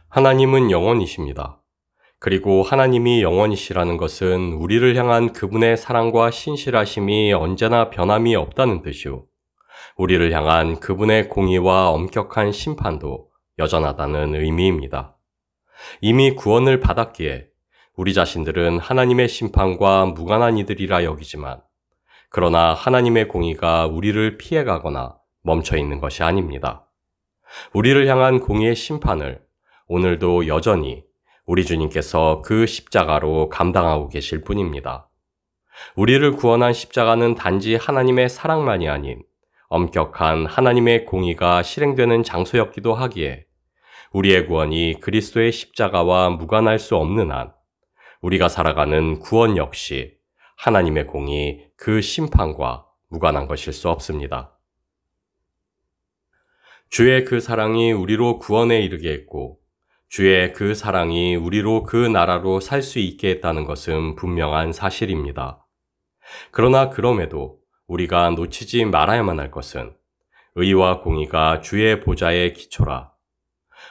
하나님은 영원이십니다. 그리고 하나님이 영원이시라는 것은 우리를 향한 그분의 사랑과 신실하심이 언제나 변함이 없다는 뜻이요. 우리를 향한 그분의 공의와 엄격한 심판도 여전하다는 의미입니다. 이미 구원을 받았기에 우리 자신들은 하나님의 심판과 무관한 이들이라 여기지만, 그러나 하나님의 공의가 우리를 피해가거나 멈춰 있는 것이 아닙니다. 우리를 향한 공의의 심판을 오늘도 여전히 우리 주님께서 그 십자가로 감당하고 계실 뿐입니다. 우리를 구원한 십자가는 단지 하나님의 사랑만이 아닌 엄격한 하나님의 공의가 실행되는 장소였기도 하기에, 우리의 구원이 그리스도의 십자가와 무관할 수 없는 한 우리가 살아가는 구원 역시 하나님의 공의, 그 심판과 무관한 것일 수 없습니다. 주의 그 사랑이 우리로 구원에 이르게 했고, 주의 그 사랑이 우리로 그 나라로 살 수 있게 했다는 것은 분명한 사실입니다. 그러나 그럼에도 우리가 놓치지 말아야만 할 것은 의와 공의가 주의 보좌의 기초라,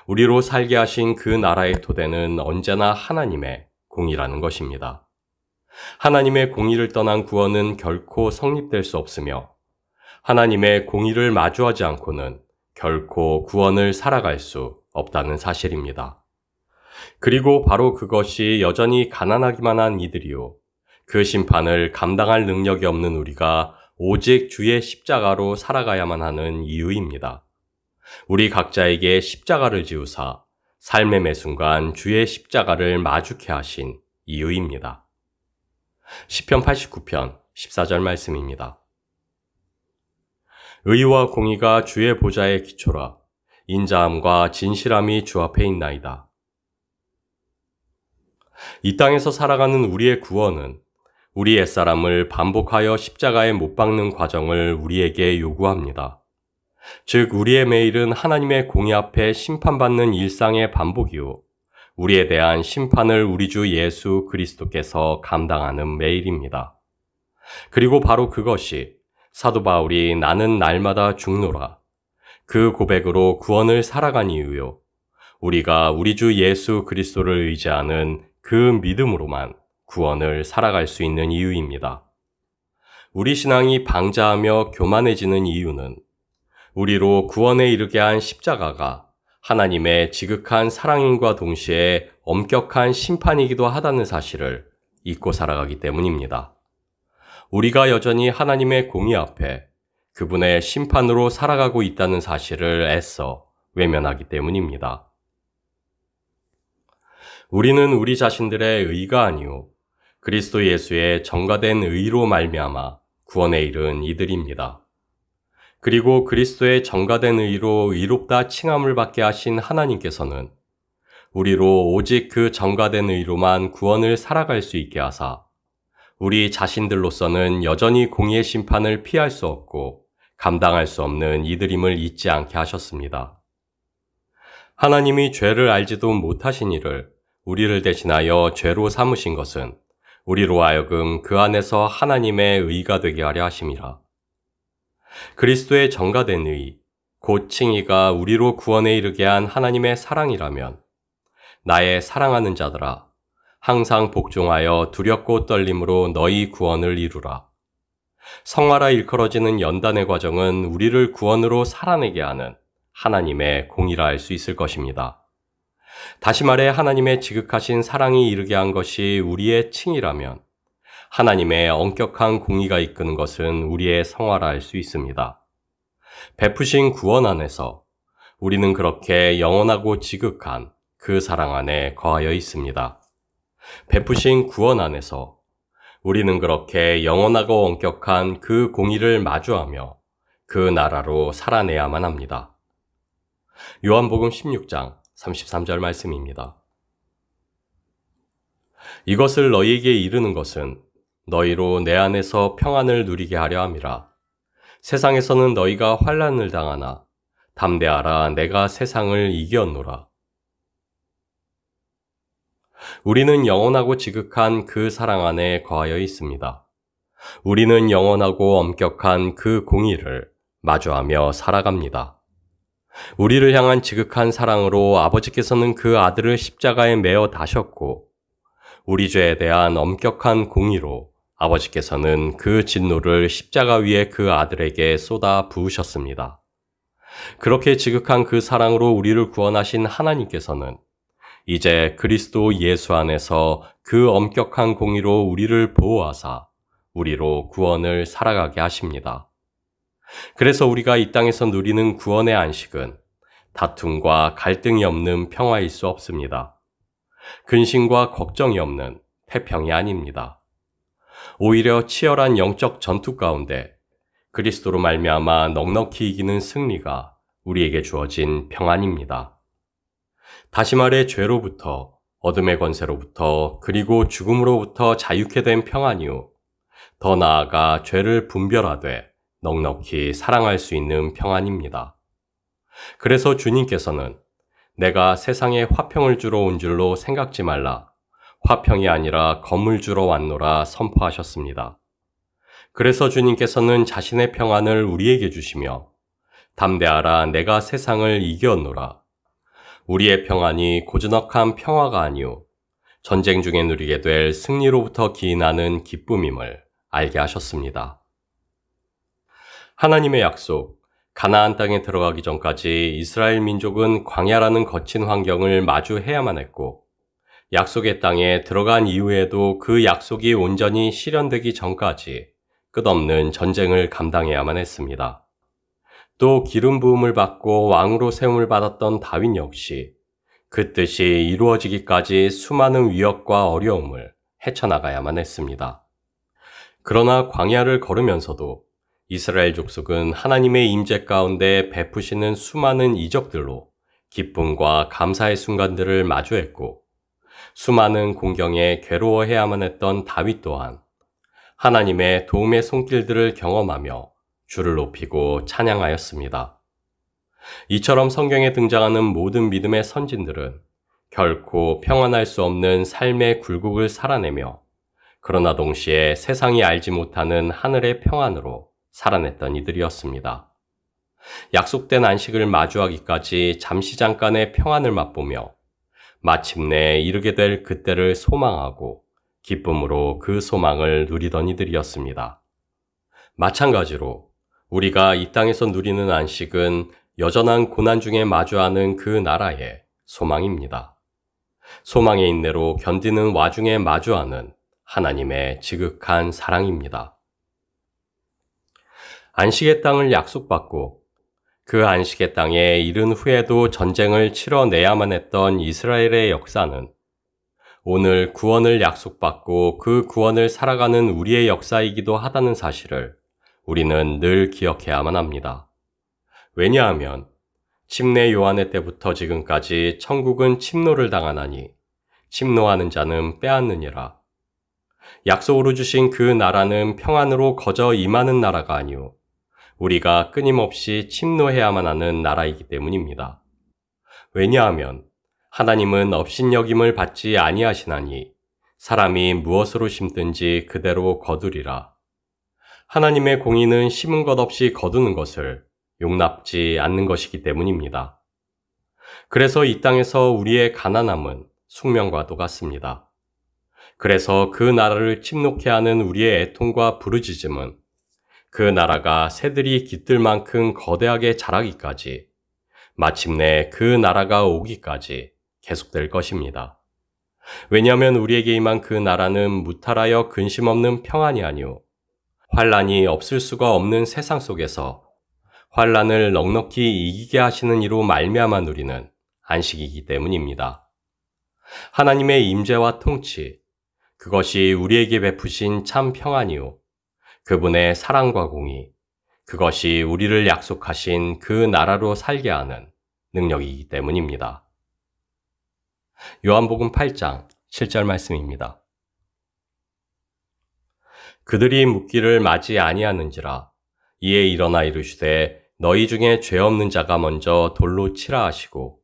우리로 살게 하신 그 나라의 토대는 언제나 하나님의 공의라는 것입니다. 하나님의 공의를 떠난 구원은 결코 성립될 수 없으며, 하나님의 공의를 마주하지 않고는 결코 구원을 살아갈 수 없다는 사실입니다. 그리고 바로 그것이 여전히 가난하기만 한 이들이요, 그 심판을 감당할 능력이 없는 우리가 오직 주의 십자가로 살아가야만 하는 이유입니다. 우리 각자에게 십자가를 지우사 삶의 매 순간 주의 십자가를 마주케 하신 이유입니다. 시편 89편 14절 말씀입니다. 의와 공의가 주의 보좌의 기초라, 인자함과 진실함이 주 앞에 있나이다. 이 땅에서 살아가는 우리의 구원은 우리 옛사람을 반복하여 십자가에 못 박는 과정을 우리에게 요구합니다. 즉, 우리의 매일은 하나님의 공의 앞에 심판받는 일상의 반복이요, 우리에 대한 심판을 우리 주 예수 그리스도께서 감당하는 매일입니다. 그리고 바로 그것이 사도 바울이 나는 날마다 죽노라, 그 고백으로 구원을 살아간 이유요, 우리가 우리 주 예수 그리스도를 의지하는 그 믿음으로만 구원을 살아갈 수 있는 이유입니다. 우리 신앙이 방자하며 교만해지는 이유는 우리로 구원에 이르게 한 십자가가 하나님의 지극한 사랑임과 동시에 엄격한 심판이기도 하다는 사실을 잊고 살아가기 때문입니다. 우리가 여전히 하나님의 공의 앞에 그분의 심판으로 살아가고 있다는 사실을 애써 외면하기 때문입니다. 우리는 우리 자신들의 의가 아니오 그리스도 예수의 전가된 의로 말미암아 구원에 이른 이들입니다. 그리고 그리스도의 전가된 의로 의롭다 칭함을 받게 하신 하나님께서는 우리로 오직 그 전가된 의로만 구원을 살아갈 수 있게 하사, 우리 자신들로서는 여전히 공의의 심판을 피할 수 없고 감당할 수 없는 이들임을 잊지 않게 하셨습니다. 하나님이 죄를 알지도 못하신 이를 우리를 대신하여 죄로 삼으신 것은 우리로 하여금 그 안에서 하나님의 의가 되게 하려 하심이라. 그리스도의 전가된 의, 곧 칭의가 우리로 구원에 이르게 한 하나님의 사랑이라면, 나의 사랑하는 자들아, 항상 복종하여 두렵고 떨림으로 너희 구원을 이루라. 성화라 일컬어지는 연단의 과정은 우리를 구원으로 살아내게 하는 하나님의 공의라 할 수 있을 것입니다. 다시 말해 하나님의 지극하신 사랑이 이르게 한 것이 우리의 칭의라면, 하나님의 엄격한 공의가 이끄는 것은 우리의 성화라 할 수 있습니다. 베푸신 구원 안에서 우리는 그렇게 영원하고 지극한 그 사랑 안에 거하여 있습니다. 베푸신 구원 안에서 우리는 그렇게 영원하고 엄격한 그 공의를 마주하며 그 나라로 살아내야만 합니다. 요한복음 16장 33절 말씀입니다. 이것을 너희에게 이르는 것은 너희로 내 안에서 평안을 누리게 하려 함이라. 세상에서는 너희가 환난을 당하나 담대하라, 내가 세상을 이겼노라. 우리는 영원하고 지극한 그 사랑 안에 거하여 있습니다. 우리는 영원하고 엄격한 그 공의를 마주하며 살아갑니다. 우리를 향한 지극한 사랑으로 아버지께서는 그 아들을 십자가에 매어 다셨고, 우리 죄에 대한 엄격한 공의로 아버지께서는 그 진노를 십자가 위에 그 아들에게 쏟아 부으셨습니다. 그렇게 지극한 그 사랑으로 우리를 구원하신 하나님께서는 이제 그리스도 예수 안에서 그 엄격한 공의로 우리를 보호하사 우리로 구원을 살아가게 하십니다. 그래서 우리가 이 땅에서 누리는 구원의 안식은 다툼과 갈등이 없는 평화일 수 없습니다. 근심과 걱정이 없는 태평이 아닙니다. 오히려 치열한 영적 전투 가운데 그리스도로 말미암아 넉넉히 이기는 승리가 우리에게 주어진 평안입니다. 다시 말해 죄로부터, 어둠의 권세로부터, 그리고 죽음으로부터 자유케 된 평안이요. 더 나아가 죄를 분별하되 넉넉히 사랑할 수 있는 평안입니다. 그래서 주님께서는 내가 세상에 화평을 주러 온 줄로 생각지 말라. 화평이 아니라 검을 주러 왔노라 선포하셨습니다. 그래서 주님께서는 자신의 평안을 우리에게 주시며 담대하라 내가 세상을 이겼노라. 우리의 평안이 고즈넉한 평화가 아니오 전쟁 중에 누리게 될 승리로부터 기인하는 기쁨임을 알게 하셨습니다. 하나님의 약속, 가나안 땅에 들어가기 전까지 이스라엘 민족은 광야라는 거친 환경을 마주해야만 했고 약속의 땅에 들어간 이후에도 그 약속이 온전히 실현되기 전까지 끝없는 전쟁을 감당해야만 했습니다. 또 기름 부음을 받고 왕으로 세움을 받았던 다윗 역시 그 뜻이 이루어지기까지 수많은 위협과 어려움을 헤쳐나가야만 했습니다. 그러나 광야를 걸으면서도 이스라엘 족속은 하나님의 임재 가운데 베푸시는 수많은 이적들로 기쁨과 감사의 순간들을 마주했고 수많은 공경에 괴로워해야만 했던 다윗 또한 하나님의 도움의 손길들을 경험하며 주를 높이고 찬양하였습니다. 이처럼 성경에 등장하는 모든 믿음의 선진들은 결코 평안할 수 없는 삶의 굴곡을 살아내며 그러나 동시에 세상이 알지 못하는 하늘의 평안으로 살아냈던 이들이었습니다. 약속된 안식을 마주하기까지 잠시 잠깐의 평안을 맛보며 마침내 이르게 될 그때를 소망하고 기쁨으로 그 소망을 누리던 이들이었습니다. 마찬가지로 우리가 이 땅에서 누리는 안식은 여전한 고난 중에 마주하는 그 나라의 소망입니다. 소망의 인내로 견디는 와중에 마주하는 하나님의 지극한 사랑입니다. 안식의 땅을 약속받고 그 안식의 땅에 이른 후에도 전쟁을 치러내야만 했던 이스라엘의 역사는 오늘 구원을 약속받고 그 구원을 살아가는 우리의 역사이기도 하다는 사실을 우리는 늘 기억해야만 합니다. 왜냐하면 침례 요한의 때부터 지금까지 천국은 침노를 당하나니 침노하는 자는 빼앗느니라. 약속으로 주신 그 나라는 평안으로 거저 임하는 나라가 아니오 우리가 끊임없이 침노해야만 하는 나라이기 때문입니다. 왜냐하면 하나님은 업신여김을 받지 아니하시나니 사람이 무엇으로 심든지 그대로 거두리라. 하나님의 공의는 심은 것 없이 거두는 것을 용납지 않는 것이기 때문입니다. 그래서 이 땅에서 우리의 가난함은 숙명과 똑같습니다. 그래서 그 나라를 침노케 하는 우리의 애통과 부르짖음은 그 나라가 새들이 깃들 만큼 거대하게 자라기까지 마침내 그 나라가 오기까지 계속될 것입니다. 왜냐하면 우리에게 임한 그 나라는 무탈하여 근심 없는 평안이 아니오 환란이 없을 수가 없는 세상 속에서 환란을 넉넉히 이기게 하시는 이로 말미암아 누리는 안식이기 때문입니다. 하나님의 임재와 통치, 그것이 우리에게 베푸신 참 평안이요 그분의 사랑과 공의, 그것이 우리를 약속하신 그 나라로 살게 하는 능력이기 때문입니다. 요한복음 8장 7절 말씀입니다. 그들이 묻기를 맞이 아니하는지라 이에 일어나 이르시되 너희 중에 죄 없는 자가 먼저 돌로 치라 하시고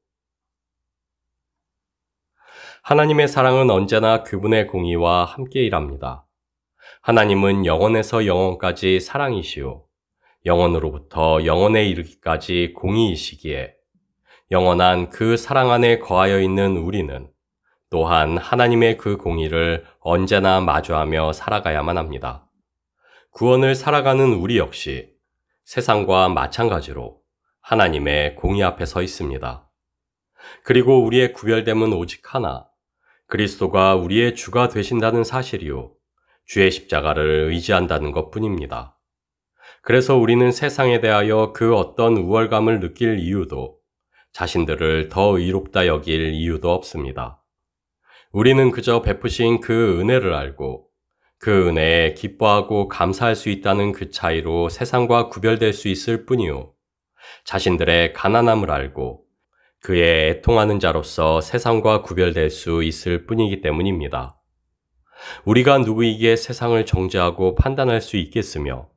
하나님의 사랑은 언제나 그분의 공의와 함께 일합니다. 하나님은 영원에서 영원까지 사랑이시오 영원으로부터 영원에 이르기까지 공의이시기에 영원한 그 사랑 안에 거하여 있는 우리는 또한 하나님의 그 공의를 언제나 마주하며 살아가야만 합니다. 구원을 살아가는 우리 역시 세상과 마찬가지로 하나님의 공의 앞에 서 있습니다. 그리고 우리의 구별됨은 오직 하나, 그리스도가 우리의 주가 되신다는 사실이요, 주의 십자가를 의지한다는 것뿐입니다. 그래서 우리는 세상에 대하여 그 어떤 우월감을 느낄 이유도, 자신들을 더 의롭다 여길 이유도 없습니다. 우리는 그저 베푸신 그 은혜를 알고 그 은혜에 기뻐하고 감사할 수 있다는 그 차이로 세상과 구별될 수 있을 뿐이요, 자신들의 가난함을 알고 그의 애통하는 자로서 세상과 구별될 수 있을 뿐이기 때문입니다. 우리가 누구이기에 세상을 정죄하고 판단할 수 있겠으며,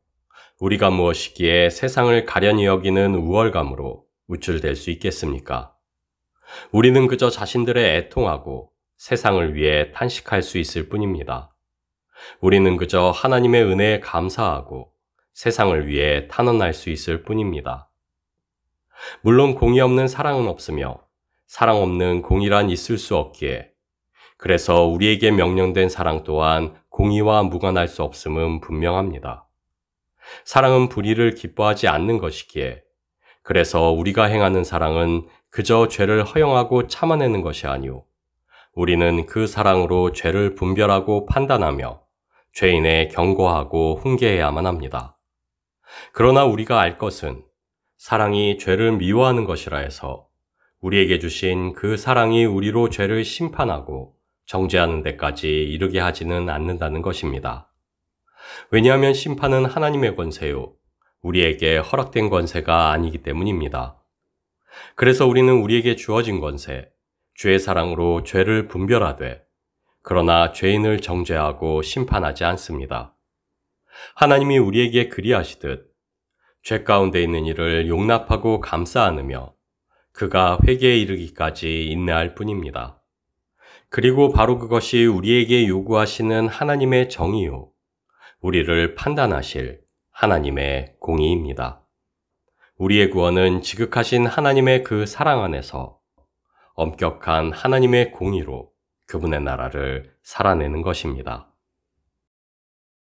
우리가 무엇이기에 세상을 가련히 여기는 우월감으로 우쭐댈 수 있겠습니까? 우리는 그저 자신들의 애통하고 세상을 위해 탄식할 수 있을 뿐입니다. 우리는 그저 하나님의 은혜에 감사하고 세상을 위해 탄원할 수 있을 뿐입니다. 물론 공의 없는 사랑은 없으며 사랑 없는 공의란 있을 수 없기에, 그래서 우리에게 명령된 사랑 또한 공의와 무관할 수 없음은 분명합니다. 사랑은 불의를 기뻐하지 않는 것이기에, 그래서 우리가 행하는 사랑은 그저 죄를 허용하고 참아내는 것이 아니오, 우리는 그 사랑으로 죄를 분별하고 판단하며 죄인에 경고하고 훈계해야만 합니다. 그러나 우리가 알 것은 사랑이 죄를 미워하는 것이라 해서 우리에게 주신 그 사랑이 우리로 죄를 심판하고 정죄하는 데까지 이르게 하지는 않는다는 것입니다. 왜냐하면 심판은 하나님의 권세요, 우리에게 허락된 권세가 아니기 때문입니다. 그래서 우리는 우리에게 주어진 권세, 주의 사랑으로 죄를 분별하되, 그러나 죄인을 정죄하고 심판하지 않습니다. 하나님이 우리에게 그리하시듯 죄 가운데 있는 이를 용납하고 감싸 안으며 그가 회개에 이르기까지 인내할 뿐입니다. 그리고 바로 그것이 우리에게 요구하시는 하나님의 정의요, 우리를 판단하실 하나님의 공의입니다. 우리의 구원은 지극하신 하나님의 그 사랑 안에서 엄격한 하나님의 공의로 그분의 나라를 살아내는 것입니다.